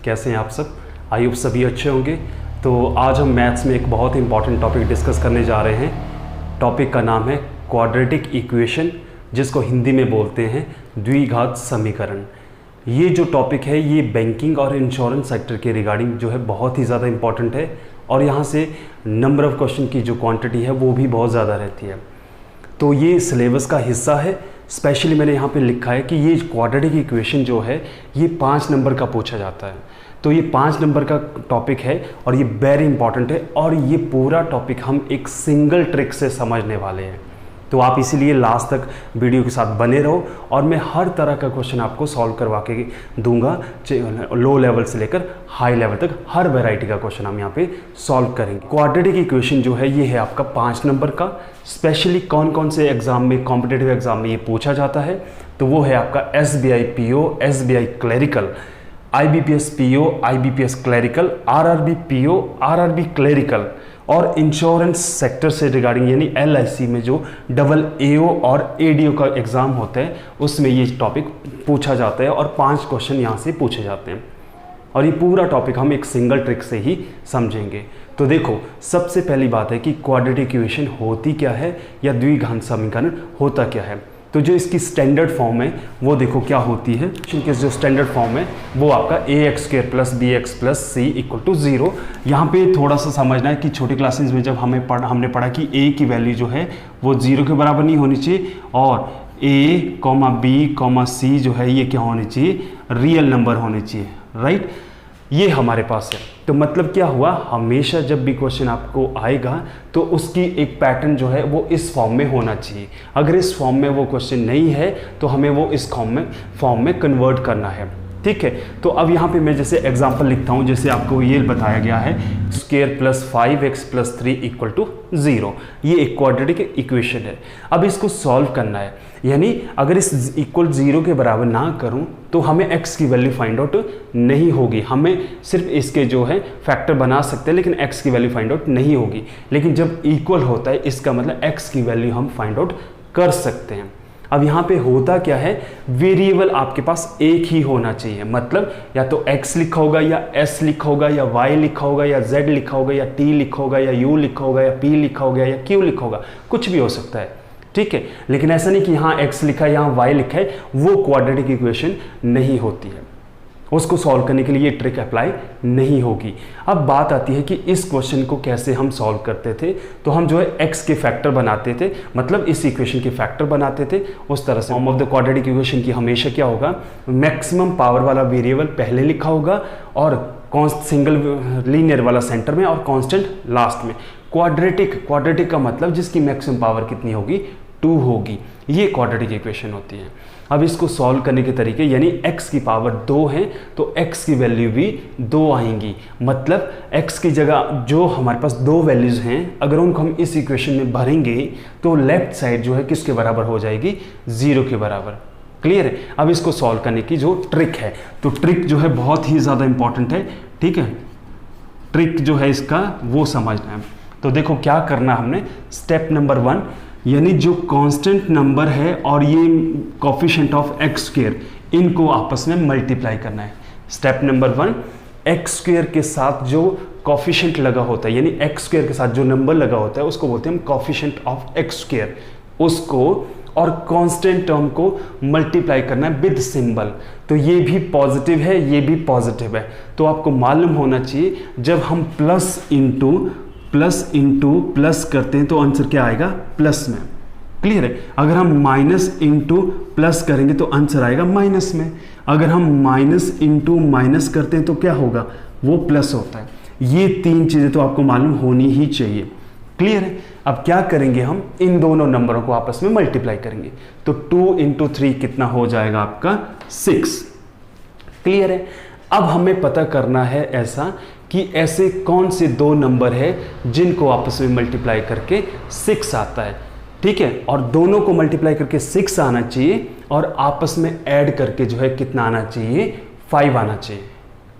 कैसे हैं आप सब? आई होप सभी अच्छे होंगे। तो आज हम मैथ्स में एक बहुत इंपॉर्टेंट टॉपिक डिस्कस करने जा रहे हैं। टॉपिक का नाम है क्वाड्रेटिक इक्वेशन, जिसको हिंदी में बोलते हैं द्विघात समीकरण। ये जो टॉपिक है ये बैंकिंग और इंश्योरेंस सेक्टर के रिगार्डिंग जो है बहुत ही ज़्यादा इंपॉर्टेंट है, और यहाँ से नंबर ऑफ़ क्वेश्चन की जो क्वांटिटी है वो भी बहुत ज़्यादा रहती है। तो ये सिलेबस का हिस्सा है। स्पेशली मैंने यहाँ पे लिखा है कि ये क्वाड्रेटिक इक्वेशन जो है ये 5 नंबर का पूछा जाता है। तो ये 5 नंबर का टॉपिक है और ये वेरी इंपॉर्टेंट है, और ये पूरा टॉपिक हम एक सिंगल ट्रिक से समझने वाले हैं। तो आप इसीलिए लास्ट तक वीडियो के साथ बने रहो, और मैं हर तरह का क्वेश्चन आपको सॉल्व करवा के दूंगा। लो लेवल से लेकर हाई लेवल तक हर वैरायटी का क्वेश्चन हम यहाँ पे सॉल्व करेंगे। क्वाड्रेटिक इक्वेशन जो है ये है आपका 5 नंबर का। स्पेशली कौन कौन से एग्जाम में, कॉम्पिटेटिव एग्जाम में ये पूछा जाता है, तो वो है आपका SBI PO, SBI clerical, IBPS PO, IBPS clerical, RRB PO, RRB clerical, और इंश्योरेंस सेक्टर से रिगार्डिंग यानी LIC में जो डबल AO और ADO का एग्ज़ाम होता है उसमें ये टॉपिक पूछा जाता है, और 5 क्वेश्चन यहाँ से पूछे जाते हैं। और ये पूरा टॉपिक हम एक सिंगल ट्रिक से ही समझेंगे। तो देखो, सबसे पहली बात है कि क्वाड्रेटिक इक्वेशन होती क्या है या द्विघात समीकरण होता क्या है। तो जो इसकी स्टैंडर्ड फॉर्म है वो देखो क्या होती है। इनके जो स्टैंडर्ड फॉर्म है वो आपका ax² + bx + c = 0। यहाँ पे थोड़ा सा समझना है कि छोटी क्लासेस में जब हमने पढ़ा कि a की वैल्यू जो है वो 0 के बराबर नहीं होनी चाहिए, और a, b, c जो है ये क्या होनी चाहिए, रियल नंबर होने चाहिए, राइट। ये हमारे पास है। तो मतलब क्या हुआ, हमेशा जब भी क्वेश्चन आपको आएगा तो उसकी एक पैटर्न जो है वो इस फॉर्म में होना चाहिए। अगर इस फॉर्म में वो क्वेश्चन नहीं है तो हमें वो इस फॉर्म में कन्वर्ट करना है, ठीक है। तो अब यहाँ पे मैं जैसे एग्जांपल लिखता हूँ, जैसे आपको ये बताया गया है स्क्वायर + 5x + 3 = 0। ये एक क्वाड्रेटिक इक्वेशन है। अब इसको सॉल्व करना है, यानी अगर इस इक्वल 0 के बराबर ना करूं तो हमें x की वैल्यू फाइंड आउट नहीं होगी। हमें सिर्फ इसके जो है फैक्टर बना सकते हैं, लेकिन x की वैल्यू फाइंड आउट नहीं होगी। लेकिन जब इक्वल होता है इसका मतलब x की वैल्यू हम फाइंड आउट कर सकते हैं। अब यहाँ पे होता क्या है, वेरिएबल आपके पास एक ही होना चाहिए। मतलब या तो x लिखा होगा या s लिखा होगा या y लिखा होगा या z लिखा होगा या t लिखा होगा या u लिखा होगा या p लिखा होगा या q लिखा होगा, कुछ भी हो सकता है, ठीक है। लेकिन ऐसा नहीं कि यहाँ x लिखा है यहाँ y लिखा है, वो क्वाड्रेटिक इक्वेशन नहीं होती है। उसको सॉल्व करने के लिए ये ट्रिक अप्लाई नहीं होगी। अब बात आती है कि इस क्वेश्चन को कैसे हम सॉल्व करते थे। तो हम जो है x के फैक्टर बनाते थे, मतलब इस इक्वेशन के फैक्टर बनाते थे उस तरह से। Form of the quadratic equation की हमेशा क्या होगा, मैक्सिमम पावर वाला वेरिएबल पहले लिखा होगा और सिंगल लीनियर वाला सेंटर में और कांस्टेंट लास्ट में। क्वाड्रेटिक का मतलब जिसकी मैक्सिमम पावर कितनी होगी, 2 होगी। ये क्वाड्रेटिक इक्वेशन होती है। अब इसको सॉल्व करने के तरीके, यानी x की पावर 2 है तो x की वैल्यू भी 2 आएंगी। मतलब x की जगह जो हमारे पास 2 वैल्यूज हैं, अगर उनको हम इस इक्वेशन में भरेंगे तो लेफ्ट साइड जो है किसके बराबर हो जाएगी, 0 के बराबर। क्लियर है। अब इसको सॉल्व करने की जो ट्रिक है, तो ट्रिक जो है बहुत ही ज़्यादा इंपॉर्टेंट है, ठीक है। ट्रिक जो है इसका वो समझना है। तो देखो क्या करना हमने, स्टेप नंबर 1, यानी जो कांस्टेंट नंबर है और ये कोफिशिएंट ऑफ x², इनको आपस में मल्टीप्लाई करना है। स्टेप नंबर 1, x² के साथ जो कोफिशिएंट लगा होता है, यानी x² के साथ जो नंबर लगा होता है उसको बोलते हैं हम कोफिशिएंट ऑफ x², उसको और कांस्टेंट टर्म को मल्टीप्लाई करना है विद सिंबल। तो ये भी पॉजिटिव है, ये भी पॉजिटिव है। तो आपको मालूम होना चाहिए जब हम प्लस इंटू प्लस करते हैं तो आंसर क्या आएगा, प्लस में। क्लियर है। अगर हम माइनस इंटू प्लस करेंगे तो आंसर आएगा माइनस में। अगर हम माइनस इंटू माइनस करते हैं तो क्या होगा, वो प्लस होता है। ये 3 चीजें तो आपको मालूम होनी ही चाहिए। क्लियर है। अब क्या करेंगे, हम इन दोनों नंबरों को आपस में मल्टीप्लाई करेंगे। तो 2 × 3 कितना हो जाएगा आपका, 6। क्लियर है। अब हमें पता करना है ऐसा कि ऐसे कौन से 2 नंबर है जिनको आपस में मल्टीप्लाई करके 6 आता है, ठीक है। और दोनों को मल्टीप्लाई करके 6 आना चाहिए, और आपस में ऐड करके जो है कितना आना चाहिए, 5 आना चाहिए।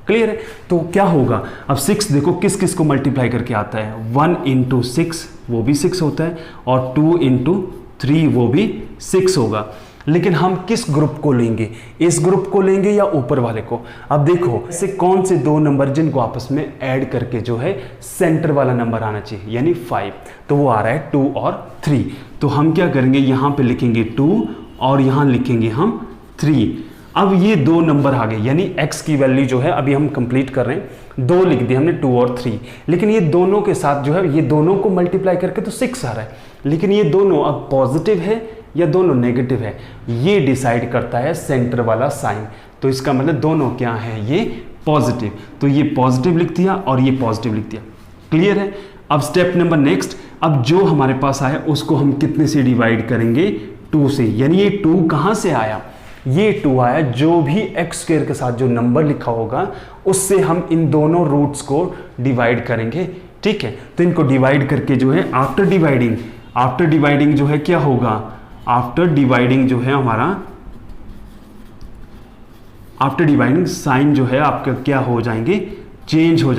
क्लियर है। तो क्या होगा, अब 6 देखो किस किस को मल्टीप्लाई करके आता है, 1 × 6 वो भी 6 होता है, और 2 × 3 वो भी 6 होगा। लेकिन हम किस ग्रुप को लेंगे, इस ग्रुप को लेंगे या ऊपर वाले को। अब देखो ऐसे कौन से दो नंबर जिनको आपस में ऐड करके जो है सेंटर वाला नंबर आना चाहिए, यानी 5, तो वो आ रहा है 2 और 3। तो हम क्या करेंगे, यहाँ पे लिखेंगे 2 और यहाँ लिखेंगे हम 3। अब ये दो नंबर आ गए, यानी x की वैल्यू जो है अभी हम कंप्लीट कर रहे हैं, 2 लिख दिए हमने 2 और 3, लेकिन ये दोनों के साथ जो है ये दोनों को मल्टीप्लाई करके तो 6 आ रहा है, लेकिन ये दोनों अब पॉजिटिव है या दोनों नेगेटिव है, ये डिसाइड करता है सेंटर वाला साइन। तो इसका मतलब दोनों क्या है, ये पॉजिटिव, तो ये पॉजिटिव लिख दिया और ये पॉजिटिव लिख दिया। क्लियर है। अब स्टेप नंबर नेक्स्ट, अब जो हमारे पास आया उसको हम कितने से डिवाइड करेंगे, 2 से, यानी ये 2 कहां से आया, ये 2 आया जो भी एक्स स्क्वायर के साथ जो नंबर लिखा होगा उससे हम इन दोनों रूट्स को डिवाइड करेंगे। ठीक है, तो इनको डिवाइड करके जो है आफ्टर डिवाइडिंग जो है क्या होगा, आफ्टर डिवाइडिंग जो है हमारा, आफ्टर डिवाइडिंग साइन जो है आपका क्या हो जाएंगे, चेंज हो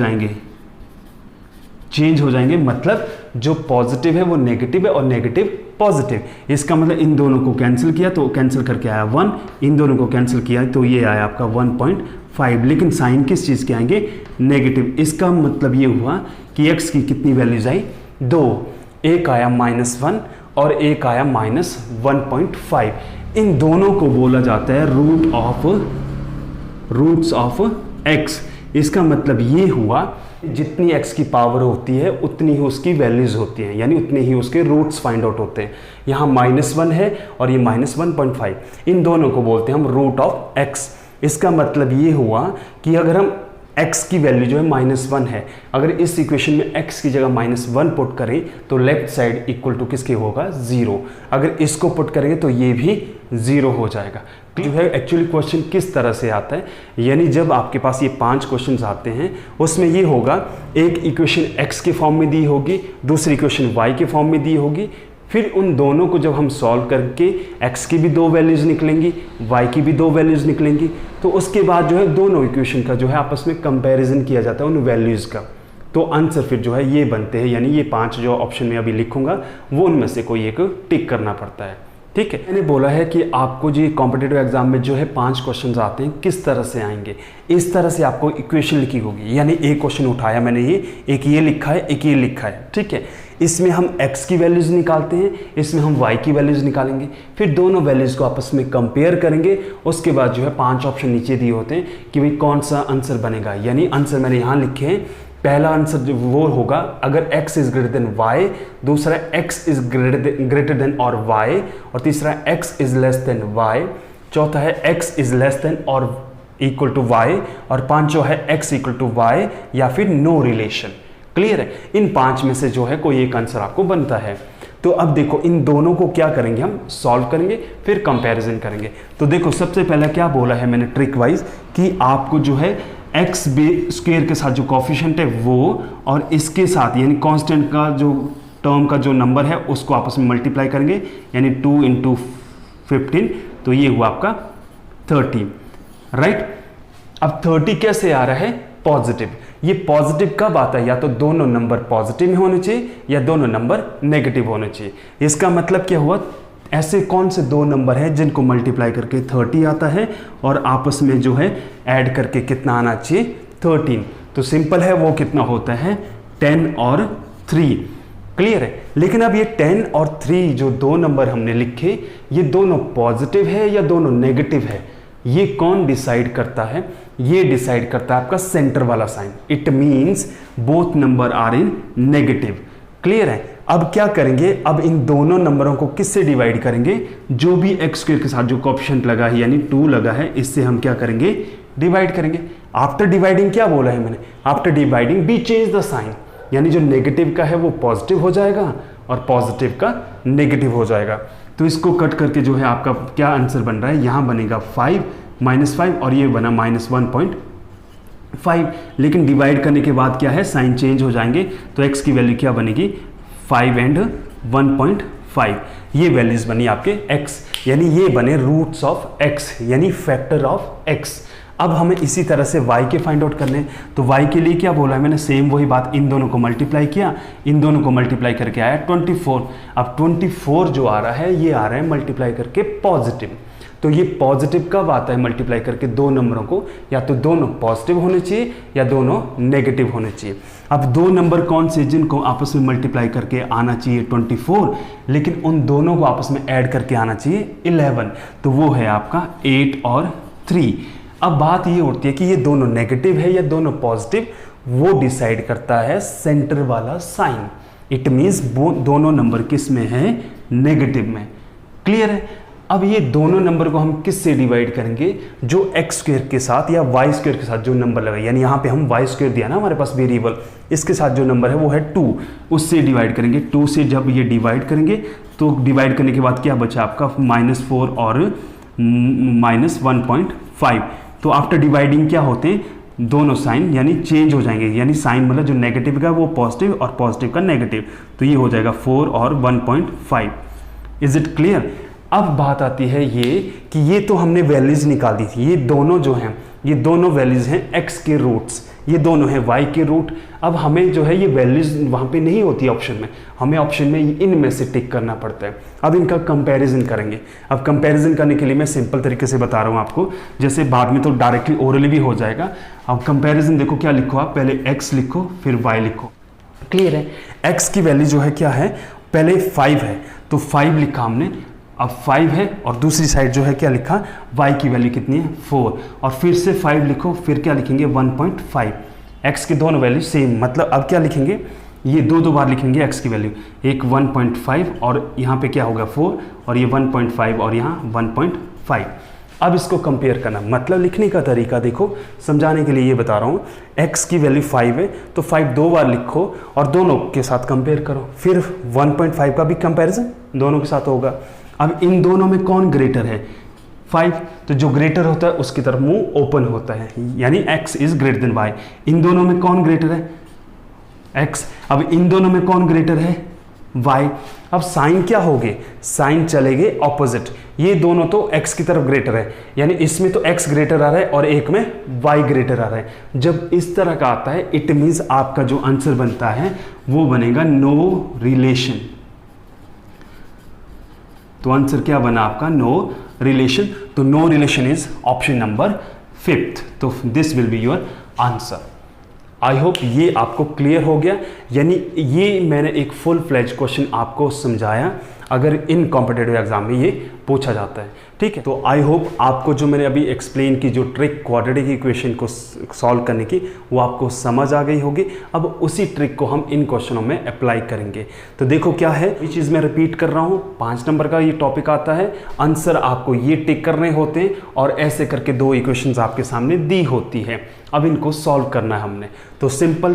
जाएंगे, मतलब जो पॉजिटिव है वो नेगेटिव है और नेगेटिव पॉजिटिव। इसका मतलब इन दोनों को कैंसिल किया तो कैंसिल करके आया 1, इन दोनों को कैंसिल किया तो ये आया आपका 1.5, लेकिन साइन किस चीज़ के आएंगे, नेगेटिव। इसका मतलब ये हुआ कि x की कितनी वैल्यूज आई, 2, एक आया -1 और एक आया -1.5। इन दोनों को बोला जाता है रूट्स ऑफ x। इसका मतलब ये हुआ जितनी x की पावर होती है उतनी ही उसकी वैल्यूज होती हैं, यानी उतने ही उसके रूट्स फाइंड आउट होते हैं। यहाँ -1 है और ये -1.5, इन दोनों को बोलते हैं हम रूट ऑफ x। इसका मतलब ये हुआ कि अगर हम x की वैल्यू जो है -1 है, अगर इस इक्वेशन में x की जगह -1 पुट करें तो लेफ्ट साइड इक्वल टू किसके होगा, 0। अगर इसको पुट करेंगे तो ये भी 0 हो जाएगा। जो है एक्चुअली क्वेश्चन किस तरह से आता है, यानी जब आपके पास ये 5 क्वेश्चंस आते हैं उसमें ये होगा, एक इक्वेशन x के फॉर्म में दी होगी, दूसरी इक्वेशन y के फॉर्म में दी होगी, फिर उन दोनों को जब हम सॉल्व करके x की भी 2 वैल्यूज निकलेंगी, y की भी 2 वैल्यूज निकलेंगी, तो उसके बाद जो है दोनों इक्वेशन का जो है आपस में कंपैरिजन किया जाता है उन वैल्यूज़ का, तो आंसर फिर जो है ये बनते हैं। यानी ये 5 जो ऑप्शन में अभी लिखूंगा वो उनमें से कोई एक टिक करना पड़ता है। ठीक है, मैंने बोला है कि आपको जो कॉम्पिटिटिव एग्जाम में जो है 5 क्वेश्चंस आते हैं किस तरह से आएंगे, इस तरह से आपको इक्वेशन लिखी होगी, यानी एक क्वेश्चन उठाया मैंने, ये एक ये लिखा है, एक ये लिखा है। ठीक है, इसमें हम x की वैल्यूज निकालते हैं, इसमें हम y की वैल्यूज निकालेंगे, फिर दोनों वैल्यूज को आपस में कंपेयर करेंगे। उसके बाद जो है 5 ऑप्शन नीचे दिए होते हैं कि भाई कौन सा आंसर बनेगा, यानी आंसर मैंने यहाँ लिखे हैं। पहला आंसर जो वो होगा अगर x is greater than y, दूसरा x इज ग्रेटर देन और y, और तीसरा x is less than y, चौथा है x इज लेस देन और इक्वल टू y, और पांचवा है x इक्वल टू y या फिर नो रिलेशन। क्लियर है, इन 5 में से जो है कोई एक आंसर आपको बनता है। तो अब देखो इन दोनों को क्या करेंगे, हम सॉल्व करेंगे फिर कंपैरिजन करेंगे। तो देखो सबसे पहला क्या बोला है मैंने ट्रिक वाइज कि आपको जो है एक्स बे स्क्वायर के साथ जो कोफिशिएंट है वो और इसके साथ यानी कांस्टेंट का जो टर्म का जो नंबर है उसको आपस में मल्टीप्लाई करेंगे, यानी 2 × 15, तो ये हुआ आपका 30, राइट। अब 30 कैसे आ रहा है, पॉजिटिव। ये पॉजिटिव कब आता है, या तो दोनों नंबर पॉजिटिव में होने चाहिए या दोनों नंबर नेगेटिव होने चाहिए। इसका मतलब क्या हुआ, ऐसे कौन से 2 नंबर हैं जिनको मल्टीप्लाई करके 30 आता है और आपस में जो है ऐड करके कितना आना चाहिए, 13। तो सिंपल है, वो कितना होता है 10 और 3। क्लियर है, लेकिन अब ये 10 और 3 जो 2 नंबर हमने लिखे ये दोनों पॉजिटिव है या दोनों नेगेटिव है, ये कौन डिसाइड करता है, ये डिसाइड करता है आपका सेंटर वाला sign. It means both number are in negative. Clear है, अब क्या करेंगे, अब इन दोनों नंबरों को किससे डिवाइड करेंगे, जो भी एक्स स्क्वायर के साथ जो कोएफिशिएंट लगा है यानी 2 लगा है, इससे हम क्या करेंगे, डिवाइड करेंगे। आफ्टर डिवाइडिंग क्या बोला है मैंने, after dividing be change the sign, यानी जो नेगेटिव का है वो पॉजिटिव हो जाएगा और पॉजिटिव का नेगेटिव हो जाएगा। तो इसको कट करके जो है आपका क्या आंसर बन रहा है, यहाँ बनेगा 5 -5 और ये बना -1.5, लेकिन डिवाइड करने के बाद क्या है, साइन चेंज हो जाएंगे, तो x की वैल्यू क्या बनेगी, 5 and 1.5, ये वैल्यूज बनी आपके x, यानी ये बने रूट्स ऑफ x यानी फैक्टर ऑफ x। अब हमें इसी तरह से y के फाइंड आउट करने हैं। तो y के लिए क्या बोला है मैंने, सेम वही बात, इन दोनों को मल्टीप्लाई किया, इन दोनों को मल्टीप्लाई करके आया 24। अब 24 जो आ रहा है ये आ रहा है मल्टीप्लाई करके पॉजिटिव। तो ये पॉजिटिव कब आता है मल्टीप्लाई करके दो नंबरों को, या तो दोनों पॉजिटिव होने चाहिए या दोनों नेगेटिव होने चाहिए। अब दो नंबर कौन से जिनको आपस में मल्टीप्लाई करके आना चाहिए 24, लेकिन उन दोनों को आपस में ऐड करके आना चाहिए 11, तो वो है आपका 8 और 3। अब बात ये होती है कि ये दोनों नेगेटिव है या दोनों पॉजिटिव, वो डिसाइड करता है सेंटर वाला साइन। इट मीन्स दोनों नंबर किस में है, नेगेटिव में। क्लियर है। अब ये दोनों नंबर को हम किस से डिवाइड करेंगे, जो एक्स स्क्वायर के साथ या वाई स्क्वायर के साथ जो नंबर लगा, यानी यहाँ पे हम वाई स्क्वायर दिया ना हमारे पास वेरिएबल, इसके साथ जो नंबर है वो है 2, उससे डिवाइड करेंगे। 2 से जब ये डिवाइड करेंगे तो डिवाइड करने के बाद क्या बचा आपका -4 और -1.5। तो आफ्टर डिवाइडिंग क्या होते हैं, दोनों साइन यानी चेंज हो जाएंगे, यानी साइन मतलब जो नेगेटिव का वो पॉजिटिव और पॉजिटिव का नेगेटिव, तो ये हो जाएगा 4 और 1.5। Is it clear. अब बात आती है ये कि ये तो हमने वैल्यूज निकाल दी थी, ये दोनों जो हैं ये दोनों वैल्यूज हैं x के रूट्स, ये दोनों हैं y के रूट। अब हमें जो है ये वैल्यूज वहाँ पे नहीं होती ऑप्शन में, हमें ऑप्शन में इनमें से टिक करना पड़ता है। अब इनका कंपैरिजन करेंगे। अब कंपैरिजन करने के लिए मैं सिंपल तरीके से बता रहा हूँ आपको, जैसे बाद में तो डायरेक्टली ओरली भी हो जाएगा। अब कंपैरिजन देखो क्या लिखो आप, पहले x लिखो फिर y लिखो। क्लियर है। x की वैल्यू जो है क्या है, पहले 5 है तो 5 लिखा हमने, अब 5 है और दूसरी साइड जो है क्या लिखा, y की वैल्यू कितनी है 4, और फिर से 5 लिखो, फिर क्या लिखेंगे 1.5। x की दोनों वैल्यू सेम, मतलब अब क्या लिखेंगे, ये दो बार लिखेंगे x की वैल्यू, एक 1.5 और यहाँ पे क्या होगा 4, और ये 1.5 और यहाँ 1.5। अब इसको कंपेयर करना, मतलब लिखने का तरीका देखो, समझाने के लिए ये बता रहा हूँ। x की वैल्यू 5 है तो 5 दो बार लिखो और दोनों के साथ कंपेयर करो, फिर 1.5 का भी कंपैरिजन दोनों के साथ होगा। अब इन दोनों में कौन ग्रेटर है, 5, तो जो ग्रेटर होता है उसकी तरफ मुंह ओपन होता है, यानी x is greater than y। इन दोनों में कौन ग्रेटर है, x। अब इन दोनों में कौन ग्रेटर है, y। अब साइन क्या हो गए, साइन चलेंगे ऑपोजिट, ये दोनों तो x की तरफ ग्रेटर है, यानी इसमें तो x ग्रेटर आ रहा है और एक में y ग्रेटर आ रहा है। जब इस तरह का आता है इट मीन्स आपका जो आंसर बनता है वो बनेगा नो रिलेशन। तो आंसर क्या बना आपका, नो रिलेशन। तो no relation is option number 5th। तो this will be your answer. I hope ये आपको क्लियर हो गया, यानी ये मैंने एक फुल फ्लेज क्वेश्चन आपको समझाया, अगर इन कॉम्पिटिटिव एग्जाम में ये पूछा जाता है। ठीक है, तो आई होप आपको जो मैंने अभी एक्सप्लेन की जो ट्रिक क्वाड्रेटिक इक्वेशन को सॉल्व करने की वो आपको समझ आ गई होगी। अब उसी ट्रिक को हम इन क्वेश्चनों में अप्लाई करेंगे। तो देखो क्या है, ये चीज़ मैं रिपीट कर रहा हूँ, 5 नंबर का ये टॉपिक आता है, आंसर आपको ये टिक करने होते हैं और ऐसे करके 2 इक्वेशंस आपके सामने दी होती है। अब इनको सॉल्व करना है हमने। तो सिंपल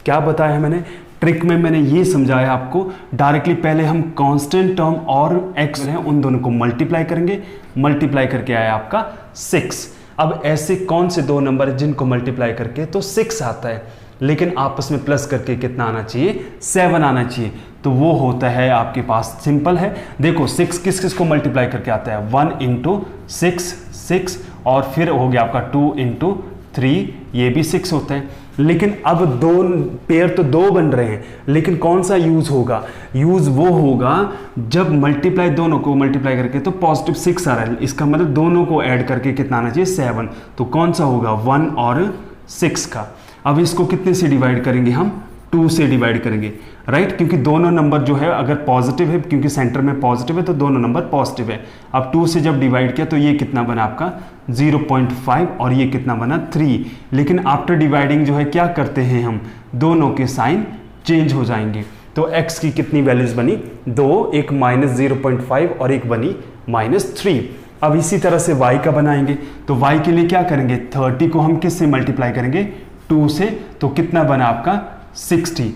क्या बताया है मैंने, ट्रिक में मैंने ये समझाया आपको, डायरेक्टली पहले हम कांस्टेंट टर्म और x हैं उन दोनों को मल्टीप्लाई करेंगे, मल्टीप्लाई करके आया आपका 6। अब ऐसे कौन से 2 नंबर हैं जिनको मल्टीप्लाई करके तो 6 आता है, लेकिन आपस में प्लस करके कितना आना चाहिए, 7 आना चाहिए। तो वो होता है आपके पास, सिंपल है। देखो 6 किस किस को मल्टीप्लाई करके आता है, 1 इंटू 6 और फिर हो गया आपका 2 इंटू 3, ये भी 6 होता है। लेकिन अब 2 पेयर तो 2 बन रहे हैं, लेकिन कौन सा यूज होगा, यूज वो होगा जब मल्टीप्लाई दोनों को मल्टीप्लाई करके तो पॉजिटिव 6 आ रहा है, इसका मतलब दोनों को ऐड करके कितना आना चाहिए 7। तो कौन सा होगा 1 और 6 का। अब इसको कितने से डिवाइड करेंगे हम, 2 से डिवाइड करेंगे, राइट, क्योंकि दोनों नंबर जो है अगर पॉजिटिव है, क्योंकि सेंटर में पॉजिटिव है तो दोनों नंबर पॉजिटिव है। अब 2 से जब डिवाइड किया तो ये कितना बना आपका 0.5 और ये कितना बना 3। लेकिन आफ्टर डिवाइडिंग जो है क्या करते हैं हम, दोनों के साइन चेंज हो जाएंगे। तो x की कितनी वैल्यूज बनी 2, एक -0.5 और एक बनी -3। अब इसी तरह से y का बनाएंगे, तो y के लिए क्या करेंगे, 30 को हम किस से मल्टीप्लाई करेंगे 2 से, तो कितना बना आपका 60।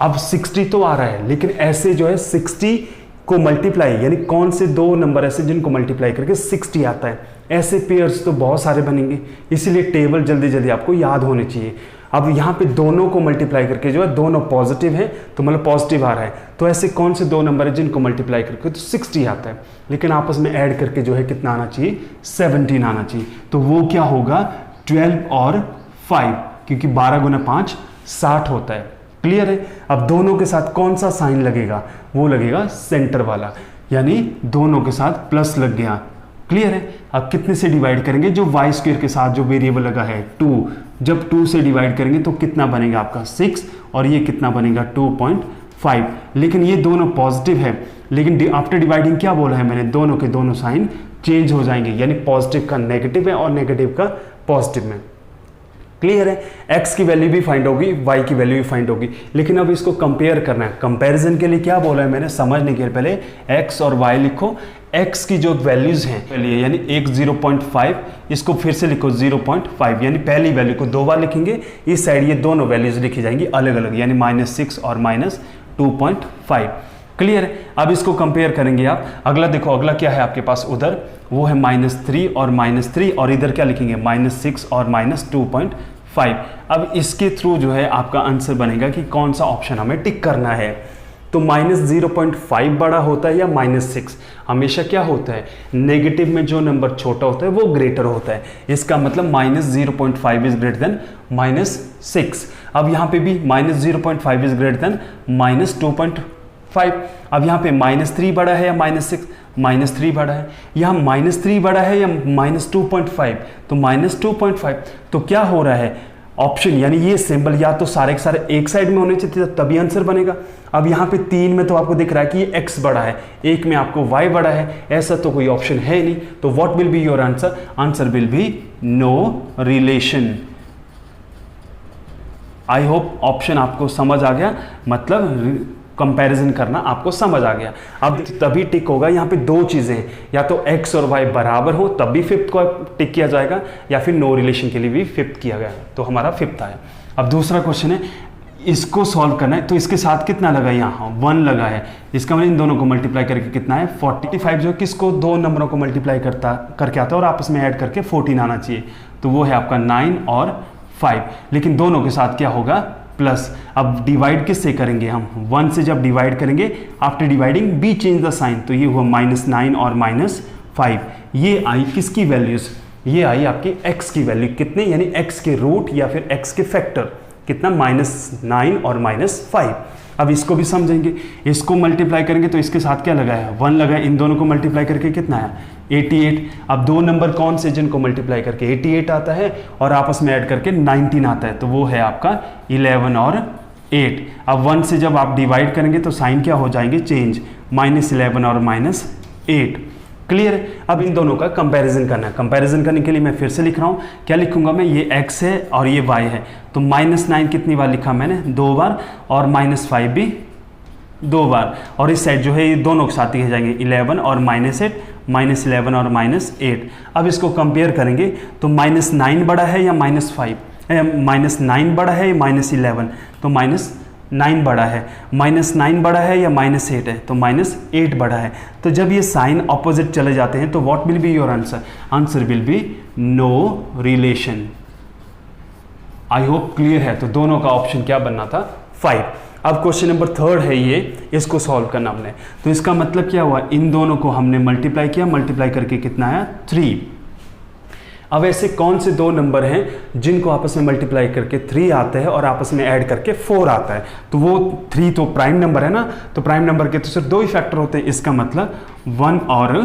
अब 60 तो आ रहा है, लेकिन ऐसे जो है 60 को मल्टीप्लाई, यानी कौन से 2 नंबर ऐसे जिनको मल्टीप्लाई करके 60 आता है, ऐसे पेयर्स तो बहुत सारे बनेंगे, इसीलिए टेबल जल्दी जल्दी आपको याद होने चाहिए। अब यहाँ पे दोनों को मल्टीप्लाई करके जो है दोनों पॉजिटिव है, तो मतलब पॉजिटिव आ रहा है, तो ऐसे कौन से 2 नंबर है जिनको मल्टीप्लाई करके तो 60 आता है, लेकिन आपस में ऐड करके जो है कितना आना चाहिए 17 आना चाहिए। तो वो क्या होगा 12 और 5, क्योंकि 12 गुना 5 60 होता है। क्लियर है। अब दोनों के साथ कौन सा साइन लगेगा, वो लगेगा सेंटर वाला, यानी दोनों के साथ प्लस लग गया। क्लियर है। अब कितने से डिवाइड करेंगे, जो वाई स्क्वायर के साथ जो वेरिएबल लगा है 2, जब 2 से डिवाइड करेंगे तो कितना बनेगा आपका 6, और ये कितना बनेगा 2.5। लेकिन ये दोनों पॉजिटिव है, लेकिन आफ्टर डिवाइडिंग क्या बोला है मैंने, दोनों के दोनों साइन चेंज हो जाएंगे, यानी पॉजिटिव का नेगेटिव है और नेगेटिव का पॉजिटिव में। क्लियर है। x की वैल्यू भी फाइंड होगी, y की वैल्यू भी फाइंड होगी, लेकिन अब इसको कंपेयर करना है। कंपैरिजन के लिए क्या बोला है मैंने, समझने के लिए पहले x और y लिखो। x की जो वैल्यूज हैं यानी एक 0.5, इसको फिर से लिखो 0.5, यानी पहली वैल्यू को 2 बार लिखेंगे, इस साइड ये दोनों वैल्यूज लिखी जाएंगी अलग अलग, यानी -6 और -2.5। क्लियर है। अब इसको कंपेयर करेंगे आप। अगला देखो, अगला क्या है आपके पास उधर, वो है -3 और -3, और इधर क्या लिखेंगे -6 और -2.5। अब इसके थ्रू जो है आपका आंसर बनेगा कि कौन सा ऑप्शन हमें टिक करना है। तो -0.5 बड़ा होता है या -6, हमेशा क्या होता है, नेगेटिव में जो नंबर छोटा होता है वो ग्रेटर होता है। इसका मतलब -0.5 इज ग्रेटर देन -6। अब यहाँ पे भी -0.5 इज ग्रेटर देन -2.5। अब यहाँ पे -3 बड़ा है या -6, -3 बड़ा है। यहाँ -3 बड़ा है या -2.5, तो -2.5। तो क्या हो रहा है, ऑप्शन यानी ये सिंबल या तो सारे के सारे एक साइड में होने चाहिए तभी आंसर बनेगा। अब यहाँ पे 3 में तो आपको दिख रहा है कि ये x बड़ा है, 1 में आपको y बड़ा है, ऐसा तो कोई ऑप्शन है नहीं। तो what will be your answer, answer will be no relation. I hope option आपको समझ आ गया, मतलब कंपैरिजन करना आपको समझ आ गया। अब तभी टिक होगा, यहाँ पे 2 चीज़ें हैं, या तो x और y बराबर हो तब भी 5th को टिक किया जाएगा, या फिर नो रिलेशन के लिए भी 5th किया गया, तो हमारा 5th आया। अब दूसरा क्वेश्चन है, इसको सॉल्व करना है। तो इसके साथ कितना लगा, यहाँ 1 लगा है, इसका मतलब इन दोनों को मल्टीप्लाई करके कितना है 45, जो किसको 2 नंबरों को मल्टीप्लाई करके आता है और आपस में ऐड करके 14 आना चाहिए, तो वो है आपका 9 और 5। लेकिन दोनों के साथ क्या होगा, प्लस। अब डिवाइड किससे करेंगे हम, 1 से जब डिवाइड करेंगे, after dividing be change the sign, तो ये हुआ -9 और -5। ये आई किसकी वैल्यूज, ये आई आपकी x की वैल्यू, कितने, यानी x के रूट या फिर x के फैक्टर, कितना -9 और -5। अब इसको भी समझेंगे, इसको मल्टीप्लाई करेंगे तो इसके साथ क्या लगा है 1 लगा है, इन दोनों को मल्टीप्लाई करके कितना है 88। अब 2 नंबर कौन से जिनको मल्टीप्लाई करके 88 आता है और आपस में ऐड करके 19 आता है, तो वो है आपका 11 और 8। अब 1 से जब आप डिवाइड करेंगे तो साइन क्या हो जाएंगे चेंज, -11 और -8। क्लियर है। अब इन दोनों का कंपैरिजन करना है। कंपैरिजन करने के लिए मैं फिर से लिख रहा हूँ, क्या लिखूंगा मैं, ये x है और ये y है, तो -9 कितनी बार लिखा मैंने 2 बार, और -5 भी 2 बार, और इस साइड जो है ये दोनों के साथ लिखे जाएंगे 11 और -8, -11 और -8। अब इसको कंपेयर करेंगे तो -9 बड़ा है या -5, -9 बड़ा है या -11, तो -9 बड़ा है, -9 बड़ा है या -8 है, तो -8 बड़ा है। तो जब ये साइन ऑपोजिट चले जाते हैं तो what will be your answer, answer will be no relation. I hope clear है। तो दोनों का ऑप्शन क्या बनना था 5। अब क्वेश्चन नंबर 3 है ये, इसको सॉल्व करना हमने। तो इसका मतलब क्या हुआ, इन दोनों को हमने मल्टीप्लाई किया, मल्टीप्लाई करके कितना आया 3। अब ऐसे कौन से 2 नंबर हैं जिनको आपस में मल्टीप्लाई करके 3 आता है और आपस में ऐड करके 4 आता है, तो वो 3 तो प्राइम नंबर है ना, तो प्राइम नंबर के तो सिर्फ 2 ही फैक्टर होते हैं, इसका मतलब 1 और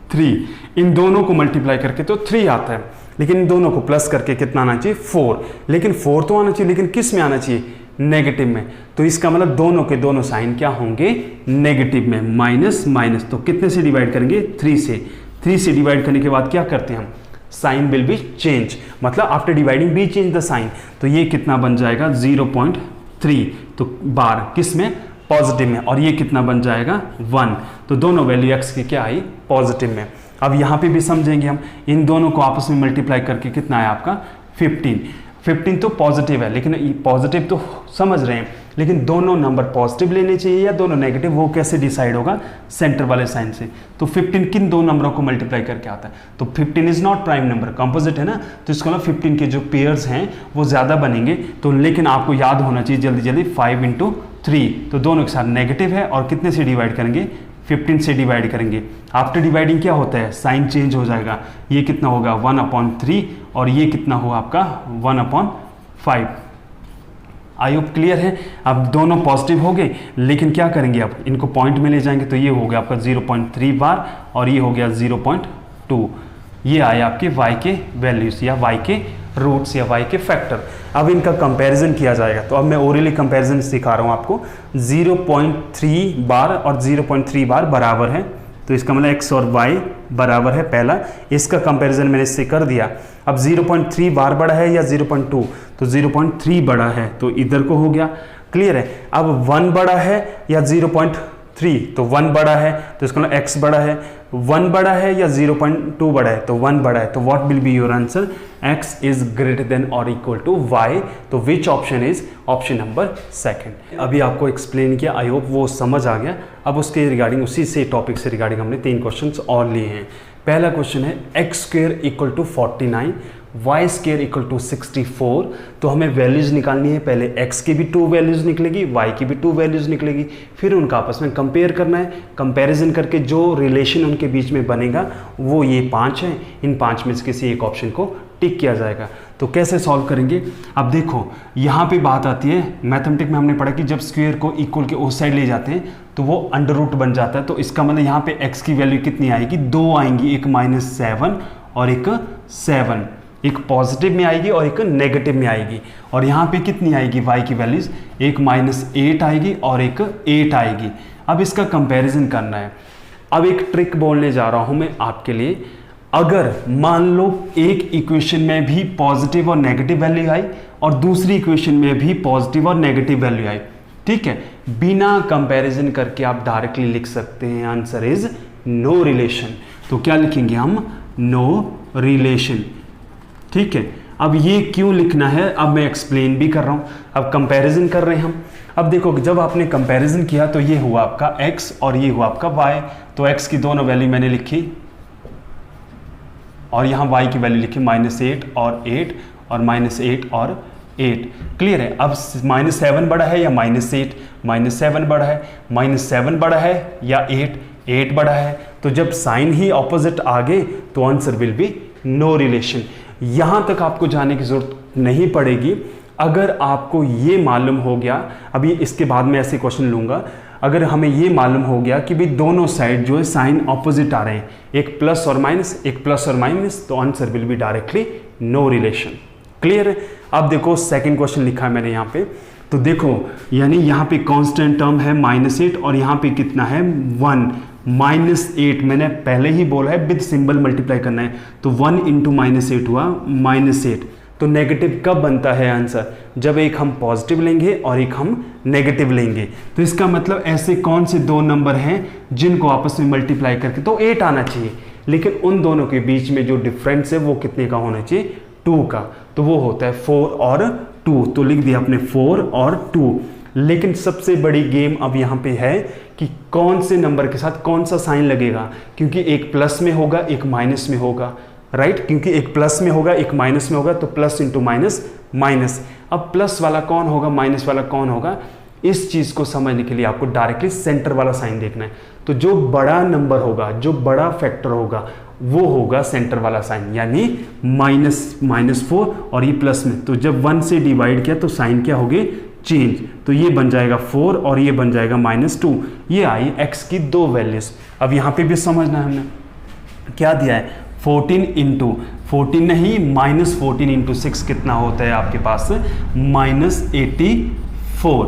3। इन दोनों को मल्टीप्लाई करके तो 3 आता है, लेकिन इन दोनों को प्लस करके कितना आना चाहिए 4। लेकिन 4 तो आना चाहिए, लेकिन किस में आना चाहिए, नेगेटिव में। तो इसका मतलब दोनों के दोनों साइन क्या होंगे, नेगेटिव में, माइनस माइनस। तो कितने से डिवाइड करेंगे 3 से। 3 से डिवाइड करने के बाद क्या करते हैं हम, साइन विल बी चेंज, मतलब after dividing be change the sign. तो ये कितना बन जाएगा 0.3, तो बार किस में, पॉजिटिव में, और ये कितना बन जाएगा 1। तो दोनों वैल्यू x की क्या आई, पॉजिटिव में। अब यहाँ पे भी समझेंगे हम, इन दोनों को आपस में मल्टीप्लाई करके कितना आया आपका 15 तो पॉजिटिव है, लेकिन पॉजिटिव तो समझ रहे हैं, लेकिन दोनों नंबर पॉजिटिव लेने चाहिए या दोनों नेगेटिव, वो कैसे डिसाइड होगा, सेंटर वाले साइन से। तो 15 किन 2 नंबरों को मल्टीप्लाई करके आता है, तो 15 is not prime number, composite है ना, तो इसको ना 15 के जो पेयर्स हैं वो ज़्यादा बनेंगे। तो लेकिन आपको याद होना चाहिए जल्दी जल्दी 5 × 3, तो दोनों के साथ नेगेटिव है, और कितने से डिवाइड करेंगे 15 से डिवाइड करेंगे। आफ्टर डिवाइडिंग क्या होता है, साइन चेंज हो जाएगा। ये कितना होगा 1/3 और ये कितना होगा आपका 1/5। आई होप क्लियर है। अब दोनों पॉजिटिव हो गए, लेकिन क्या करेंगे, अब इनको पॉइंट में ले जाएंगे तो ये हो गया आपका 0.3 बार और ये हो गया 0.2। ये आए आपके y के वैल्यूज या y के रूट्स या y के फैक्टर। अब इनका कंपैरिजन किया जाएगा। तो अब मैं ओरली कंपैरिजन सिखा रहा हूँ आपको। 0.3 बार और 0.3 बार बराबर है, तो इसका मतलब x और y बराबर है पहला। इसका कंपैरिजन मैंने इससे कर दिया। अब 0.3 बार बड़ा है या 0.2, तो 0.3 बड़ा है, तो इधर को हो गया। क्लियर है। अब 1 बड़ा है या 0.3, तो 1 बड़ा है, तो इसका मतलब x बड़ा है। 1 बड़ा है या 0.2 बड़ा है, तो 1 बड़ा है। तो what will be your answer, x is greater than और इक्वल टू y। तो which option is option number second. अभी आपको एक्सप्लेन किया, आई होप वो समझ आ गया। अब उसके रिगार्डिंग, उसी से टॉपिक से रिगार्डिंग हमने 3 क्वेश्चंस और लिए हैं। पहला क्वेश्चन है x² equal to 49, y² equal to 64। तो हमें वैल्यूज निकालनी है। पहले x की भी 2 वैल्यूज निकलेगी, y की भी 2 वैल्यूज निकलेगी, फिर उनका आपस में कंपेयर करना है। कंपैरिजन करके जो रिलेशन उनके बीच में बनेगा वो ये 5 हैं। इन 5 में से किसी एक ऑप्शन को टिक किया जाएगा। तो कैसे सॉल्व करेंगे, अब देखो यहाँ पे बात आती है, मैथमेटिक्स में हमने पढ़ा कि जब स्क्वायर को इक्वल के उस साइड ले जाते हैं तो वो अंडर रूट बन जाता है। तो इसका मतलब यहाँ पे x की वैल्यू कितनी आएगी, 2 आएंगी, एक -7 और एक 7, एक पॉजिटिव में आएगी और एक नेगेटिव में आएगी। और यहाँ पे कितनी आएगी y की वैल्यूज, एक -8 आएगी और एक 8 आएगी। अब इसका कंपैरिजन करना है। अब एक ट्रिक बोलने जा रहा हूँ मैं आपके लिए। अगर मान लो एक इक्वेशन में भी पॉजिटिव और नेगेटिव वैल्यू आई और दूसरी इक्वेशन में भी पॉजिटिव और नेगेटिव वैल्यू आई, ठीक है, बिना कंपैरिजन करके आप डायरेक्टली लिख सकते हैं आंसर इज नो रिलेशन। तो क्या लिखेंगे हम, नो रिलेशन। ठीक है। अब ये क्यों लिखना है, अब मैं एक्सप्लेन भी कर रहा हूं। अब कंपैरिजन कर रहे हैं हम। अब देखो, जब आपने कंपैरिजन किया तो ये हुआ आपका x और ये हुआ आपका y। तो x की दोनों वैल्यू मैंने लिखी और यहाँ y की वैल्यू लिखी -8 और 8 और -8 और 8। क्लियर है। अब -7 बड़ा है या -8, -7 बड़ा है, -7 बड़ा है या 8, 8 बड़ा है। तो जब साइन ही ऑपोजिट आ गए तो answer will be no relation. यहां तक आपको जाने की जरूरत नहीं पड़ेगी। अगर आपको ये मालूम हो गया, अभी इसके बाद में ऐसे क्वेश्चन लूंगा, अगर हमें ये मालूम हो गया कि भी दोनों साइड जो है साइन ऑपोजिट आ रहे हैं, एक प्लस और माइनस, एक प्लस और माइनस, तो answer will be directly no relation. Clear है। अब देखो सेकंड क्वेश्चन लिखा है मैंने यहाँ पे। तो देखो, यानी यहाँ पे कांस्टेंट टर्म है -8 और यहाँ पे कितना है 1, -8 मैंने पहले ही बोला है विद सिंबल मल्टीप्लाई करना है। तो 1 × -8 हुआ -8। तो नेगेटिव कब बनता है आंसर, जब एक हम पॉजिटिव लेंगे और एक हम नेगेटिव लेंगे। तो इसका मतलब ऐसे कौन से 2 नंबर हैं जिनको आपस में मल्टीप्लाई करके तो 8 आना चाहिए, लेकिन उन दोनों के बीच में जो डिफरेंस है वो कितने का होना चाहिए, 2 का। तो वो होता है 4 और 2। तो लिख दिया आपने 4 और 2। लेकिन सबसे बड़ी गेम अब यहाँ पे है कि कौन से नंबर के साथ कौन सा साइन लगेगा, क्योंकि एक प्लस में होगा एक माइनस में होगा, राइट। क्योंकि एक प्लस में होगा एक माइनस में होगा, तो प्लस इंटू माइनस माइनस। अब प्लस वाला कौन होगा माइनस वाला कौन होगा, इस चीज को समझने के लिए आपको डायरेक्टली सेंटर वाला साइन देखना है। तो जो बड़ा नंबर होगा, जो बड़ा फैक्टर होगा, वो होगा सेंटर वाला साइन, यानी -4 और ये प्लस में। तो जब 1 से डिवाइड किया तो साइन क्या हो गए, चेंज। तो ये बन जाएगा 4 और ये बन जाएगा -2। ये आई x की 2 वैल्यूज। अब यहाँ पे भी समझना है, हमने क्या दिया है 14 × 14 नहीं -14 × 6 कितना होता है आपके पास, -84।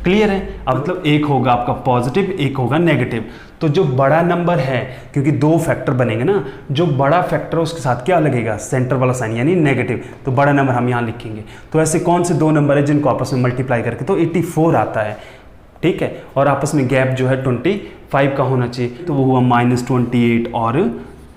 क्लियर है। अब मतलब एक होगा आपका पॉजिटिव, एक होगा नेगेटिव। तो जो बड़ा नंबर है, क्योंकि 2 फैक्टर बनेंगे ना, जो बड़ा फैक्टर है उसके साथ क्या लगेगा, सेंटर वाला साइन यानी नेगेटिव। तो बड़ा नंबर हम यहाँ लिखेंगे। तो ऐसे कौन से 2 नंबर है जिनको आपस में मल्टीप्लाई करके तो 84 आता है, ठीक है। और आपस में गैप जो है 25 का होना चाहिए। तो वो हुआ -28 और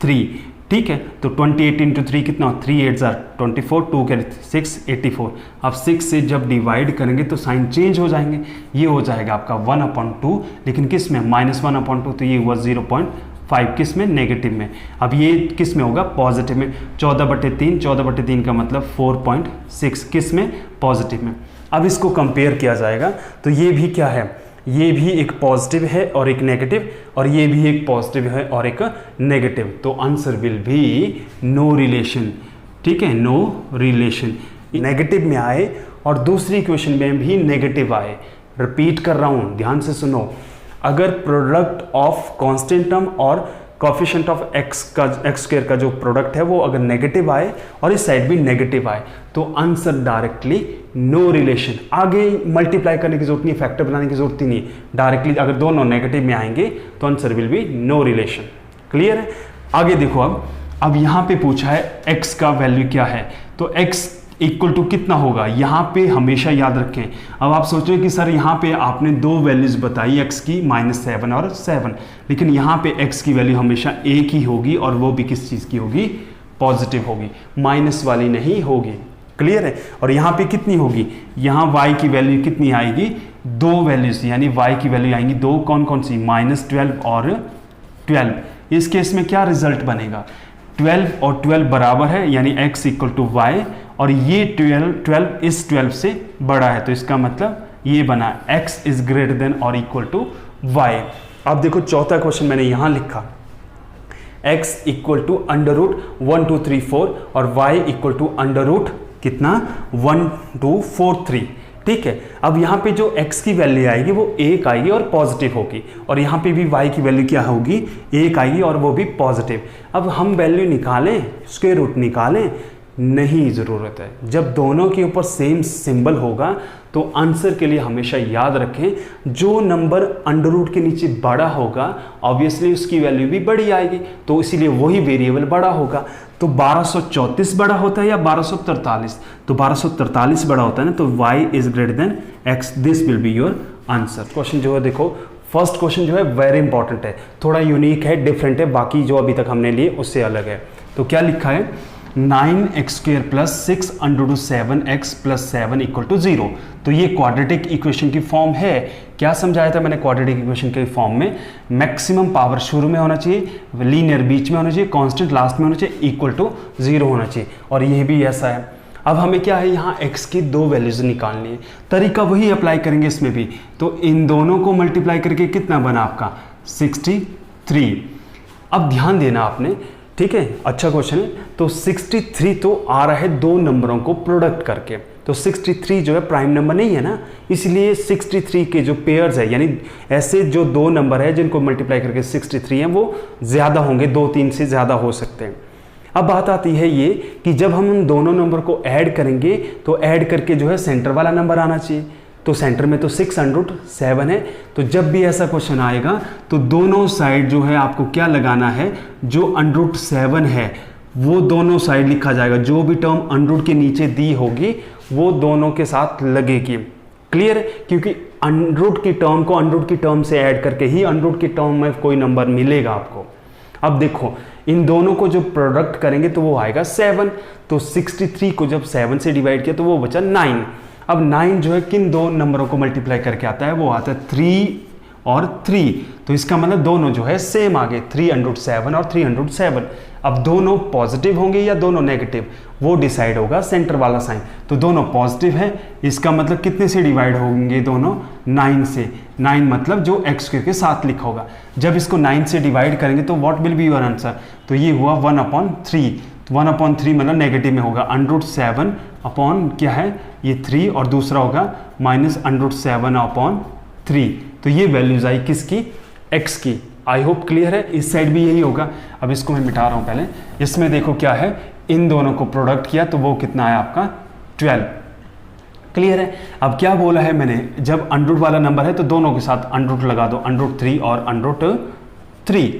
3, ठीक है। तो 28 × 3 कितना, 3 8 24, 2 के 6 84। अब 6 से जब डिवाइड करेंगे तो साइन चेंज हो जाएंगे। ये हो जाएगा आपका 1/2, लेकिन किस में, -1/2। तो ये हुआ 0.5 किस में, नेगेटिव में। अब ये किस में होगा, पॉजिटिव में। 14/3, 14/3 का मतलब 4.6 किस में, पॉजिटिव में। अब इसको कंपेयर किया जाएगा तो ये भी क्या है, ये भी एक पॉजिटिव है और एक नेगेटिव, और ये भी एक पॉजिटिव है और एक नेगेटिव, तो answer will be no relation. ठीक है, नो रिलेशन। नेगेटिव में आए और दूसरी इक्वेशन में भी नेगेटिव आए, रिपीट कर रहा हूं, ध्यान से सुनो, अगर प्रोडक्ट ऑफ कांस्टेंट टर्म और कोफिशिएंट ऑफ एक्स स्क्वायर का जो प्रोडक्ट है वो अगर नेगेटिव आए और इस साइड भी नेगेटिव आए तो आंसर डायरेक्टली नो रिलेशन। आगे मल्टीप्लाई करने की जरूरत नहीं, फैक्टर बनाने की जरूरत ही नहीं, डायरेक्टली अगर दोनों नेगेटिव में आएंगे तो answer will be no relation. Clear है? आगे देखो, अब यहां पे पूछा है x का वैल्यू क्या है, तो x इक्वल टू कितना होगा, यहाँ पे हमेशा याद रखें। अब आप सोच रहे हैं कि सर यहाँ पे आपने दो वैल्यूज बताई x की -7 और 7, लेकिन यहाँ पे x की वैल्यू हमेशा एक ही होगी और वो भी किस चीज़ की होगी, पॉजिटिव होगी, माइनस वाली नहीं होगी। क्लियर है? और यहाँ पे कितनी होगी, यहाँ y की वैल्यू कितनी आएगी, दो वैल्यूज, यानी y की वैल्यू आएंगी दो, कौन कौन सी, -12 और 12। इस केस में क्या रिजल्ट बनेगा, 12 और 12 बराबर है, यानी x इक्वल टू वाई, और ये 12 इस 12 से बड़ा है, तो इसका मतलब ये बना x इज ग्रेटर देन और इक्वल टू y। अब देखो चौथा क्वेश्चन मैंने यहां लिखा, x इक्वल टू √1 2 3 4 और y इक्वल टू √ कितना 1 2 4 3। ठीक है, अब यहाँ पे जो x की वैल्यू आएगी वो 1 आएगी और पॉजिटिव होगी, और यहाँ पे भी y की वैल्यू क्या होगी, 1 आएगी और वो भी पॉजिटिव। अब हम वैल्यू निकालें, स्क्वायर रूट निकालें, नहीं ज़रूरत है। जब दोनों के ऊपर सेम सिंबल होगा तो आंसर के लिए हमेशा याद रखें, जो नंबर √ के नीचे बड़ा होगा ऑब्वियसली उसकी वैल्यू भी बड़ी आएगी, तो इसीलिए वही वेरिएबल बड़ा होगा। तो 1234 बड़ा होता है या 1243, तो 1243 बड़ा होता है ना, तो y is greater than x, this will be your answer. Question जो है देखो, फर्स्ट क्वेश्चन जो है वेरी इंपॉर्टेंट है, थोड़ा यूनिक है, डिफरेंट है, बाकी जो अभी तक हमने लिए उससे अलग है। तो क्या लिखा है, 9x² + 6 √ 7x + 7 = 0। तो ये क्वाड्रेटिक इक्वेशन की फॉर्म है। क्या समझाया था मैंने क्वाड्रेटिक इक्वेशन के फॉर्म में, मैक्सिमम पावर शुरू में होना चाहिए, लीनियर बीच में होना चाहिए, कांस्टेंट लास्ट में होना चाहिए, इक्वल टू 0 होना चाहिए, और ये भी ऐसा है। अब हमें क्या है, यहाँ x की दो वैल्यूज निकालनी है, तरीका वही अप्लाई करेंगे इसमें भी। तो इन दोनों को मल्टीप्लाई करके कितना बना आपका 63। अब ध्यान देना आपने, ठीक है, अच्छा क्वेश्चन है। तो 63 तो आ रहा है दो नंबरों को प्रोडक्ट करके, तो 63 जो है प्राइम नंबर नहीं है ना, इसलिए 63 के जो पेयर्स है, यानी ऐसे जो दो नंबर है जिनको मल्टीप्लाई करके 63 है वो ज़्यादा होंगे, 2-3 से ज़्यादा हो सकते हैं। अब बात आती है ये कि जब हम उन दोनों नंबर को ऐड करेंगे तो ऐड करके जो है सेंटर वाला नंबर आना चाहिए, तो सेंटर में तो 607 है। तो जब भी ऐसा क्वेश्चन आएगा तो दोनों साइड जो है आपको क्या लगाना है, जो √7 है वो दोनों साइड लिखा जाएगा, जो भी टर्म √ के नीचे दी होगी वो दोनों के साथ लगेगी। क्लियर है? क्योंकि √ की टर्म को √ की टर्म से ऐड करके ही √ की टर्म में कोई नंबर मिलेगा आपको। अब देखो इन दोनों को जो प्रोडक्ट करेंगे तो वो आएगा 7, तो 63 को जब 7 से डिवाइड किया तो वो बचा 9। अब 9 जो है किन दो नंबरों को मल्टीप्लाई करके आता है, वो आता है 3 और 3, तो इसका मतलब दोनों जो है सेम आ गए, 307 और 307। अब दोनों पॉजिटिव होंगे या दोनों नेगेटिव, वो डिसाइड होगा सेंटर वाला साइन। तो दोनों पॉजिटिव है, इसका मतलब कितने से डिवाइड होंगे दोनों, 9 से। 9 मतलब जो x² के साथ लिखा होगा। जब इसको 9 से डिवाइड करेंगे तो what will be your answer, तो ये हुआ 1/3। 1/3 मतलब नेगेटिव में होगा, √7 अपॉन क्या है ये 3, और दूसरा होगा -√7/3। तो ये वैल्यूज आई किसकी, x की। आई होप क्लियर है। इस साइड भी यही होगा। अब इसको मैं मिटा रहा हूं पहले। इसमें देखो क्या है, इन दोनों को प्रोडक्ट किया तो वो कितना आया आपका 12। क्लियर है। अब क्या बोला है मैंने, जब √ वाला नंबर है तो दोनों के साथ √ लगा दो, √3 और √3।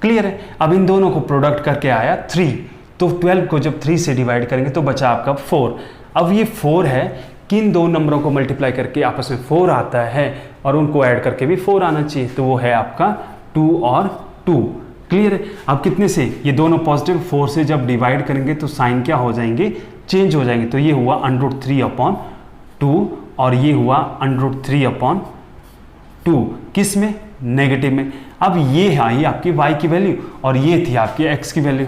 क्लियर है। अब इन दोनों को प्रोडक्ट करके आया 3, तो 12 को जब 3 से डिवाइड करेंगे तो बचा आपका 4। अब ये 4 है, किन दो नंबरों को मल्टीप्लाई करके आपस में 4 आता है और उनको ऐड करके भी 4 आना चाहिए, तो वो है आपका 2 और 2। क्लियर है। अब कितने से, ये दोनों पॉजिटिव, 4 से जब डिवाइड करेंगे तो साइन क्या हो जाएंगे, चेंज हो जाएंगे। तो ये हुआ √3/2 और ये हुआ √3/2, किस में, नेगेटिव में। अब ये है आई आपकी y की वैल्यू और ये थी आपकी x की वैल्यू,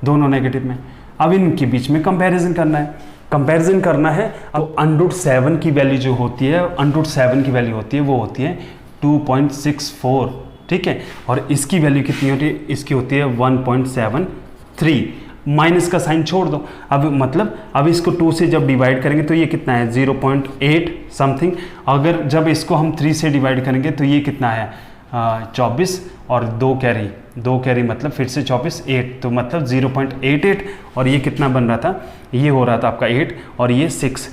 दोनों नेगेटिव में। अब इनके बीच में कंपैरिजन करना है। कंपैरिजन करना है। अब √7 की वैल्यू जो होती है, √7 की वैल्यू होती है वो होती है 2.64, ठीक है, और इसकी वैल्यू कितनी होती है, इसकी होती है 1.73। माइनस का साइन छोड़ दो, अब मतलब अब इसको 2 से जब डिवाइड करेंगे तो ये कितना है 0.8 समथिंग। अगर जब इसको हम 3 से डिवाइड करेंगे तो ये कितना है 24 और 2 कैरी मतलब फिर से 24 8, तो मतलब 0.88, और ये कितना बन रहा था, ये हो रहा था आपका 8 और ये 6,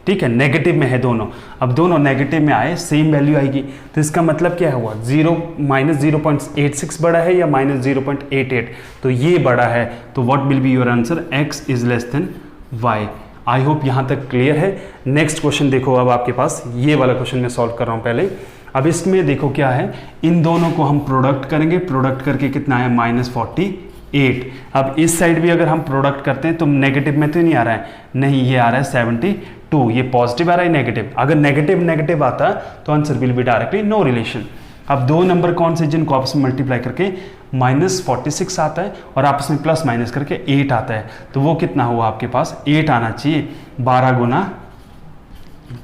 ठीक है, नेगेटिव में है दोनों। अब दोनों नेगेटिव में आए सेम वैल्यू आएगी, तो इसका मतलब क्या हुआ, -0.86 बड़ा है या -0.88, तो ये बड़ा है, तो what will be your answer, x is less than y। I hope यहाँ तक क्लियर है। नेक्स्ट क्वेश्चन देखो, अब आपके पास ये वाला क्वेश्चन मैं सॉल्व कर रहा हूँ पहले। अब इसमें देखो क्या है, इन दोनों को हम प्रोडक्ट करेंगे, प्रोडक्ट करके कितना है -48। अब इस साइड भी अगर हम प्रोडक्ट करते हैं तो नेगेटिव में तो नहीं आ रहा है, नहीं ये आ रहा है 72, ये पॉजिटिव आ रहा है नेगेटिव। अगर नेगेटिव नेगेटिव आता तो answer will be directly no relation. अब दो नंबर कौन से जिनको आपस में मल्टीप्लाई करके -46 आता है और आपस में प्लस माइनस करके 8 आता है, तो वो कितना हुआ आपके पास 8 आना चाहिए, 12 गुना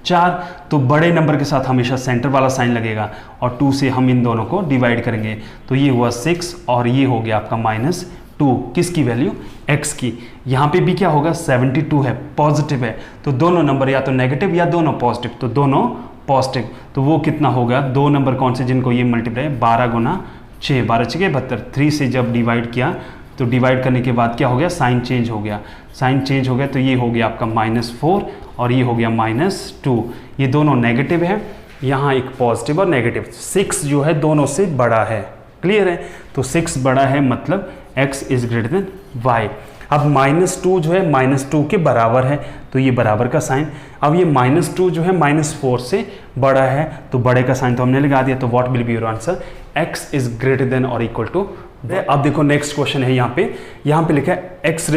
4। तो बड़े नंबर के साथ हमेशा सेंटर वाला साइन लगेगा और 2 से हम इन दोनों को डिवाइड करेंगे, तो ये हुआ 6 और ये हो गया आपका -2, किसकी वैल्यू, x की। यहाँ पे भी क्या होगा 72 है, पॉजिटिव है, तो दोनों नंबर या तो नेगेटिव या दोनों पॉजिटिव, तो दोनों पॉजिटिव, तो वो कितना होगा, दो नंबर कौन से जिनको ये मल्टीप्लाई 12 गुना 6, 12 6 72, 3 से जब डिवाइड किया तो डिवाइड करने के बाद क्या हो गया, साइन चेंज हो गया, साइन चेंज हो गया, तो ये हो गया आपका -4 और ये हो गया -2, ये दोनों नेगेटिव है, यहाँ एक पॉजिटिव और नेगेटिव। 6 जो है दोनों से बड़ा है, क्लियर है, तो 6 बड़ा है मतलब x is greater than y। अब -2 जो है -2 के बराबर है, तो ये बराबर का साइन। अब ये -2 जो है -4 से बड़ा है, तो बड़े का साइन तो हमने लगा दिया, तो what will be your answer, x is greater than और इक्वल टू। अब देखो नेक्स्ट क्वेश्चन है, यहाँ पे लिखा है x⁴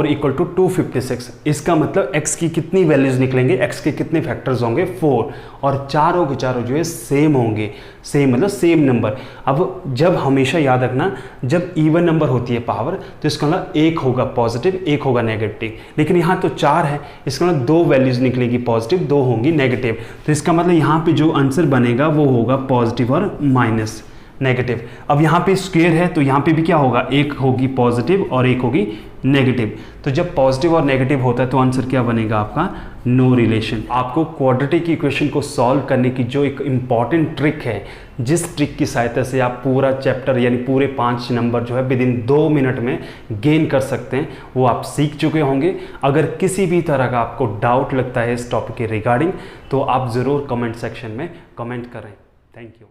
इक्वल टू 256। इसका मतलब x की कितनी वैल्यूज निकलेंगे, x के कितने फैक्टर्स होंगे 4, और चारों के चारों जो है सेम होंगे, सेम मतलब सेम नंबर। अब जब हमेशा याद रखना, जब इवन नंबर होती है पावर, तो इसका मतलब एक होगा पॉजिटिव, एक होगा नेगेटिव, लेकिन यहाँ तो 4 है, इसका मतलब 2 वैल्यूज निकलेगी पॉजिटिव, 2 होंगी नेगेटिव, तो इसका मतलब यहाँ पे जो आंसर बनेगा वो होगा पॉजिटिव और माइनस नेगेटिव। अब यहाँ पे स्क्वायर है तो यहाँ पे भी क्या होगा, एक होगी पॉजिटिव और एक होगी नेगेटिव, तो जब पॉजिटिव और नेगेटिव होता है तो आंसर क्या बनेगा आपका, नो रिलेशन। आपको क्वाड्रेटिक इक्वेशन को सॉल्व करने की जो एक इम्पॉर्टेंट ट्रिक है, जिस ट्रिक की सहायता से आप पूरा चैप्टर यानी पूरे 5 नंबर जो है विद इन 2 मिनट में गेन कर सकते हैं, वो आप सीख चुके होंगे। अगर किसी भी तरह का आपको डाउट लगता है इस टॉपिक के रिगार्डिंग, तो आप ज़रूर कमेंट सेक्शन में कमेंट करें। Thank you.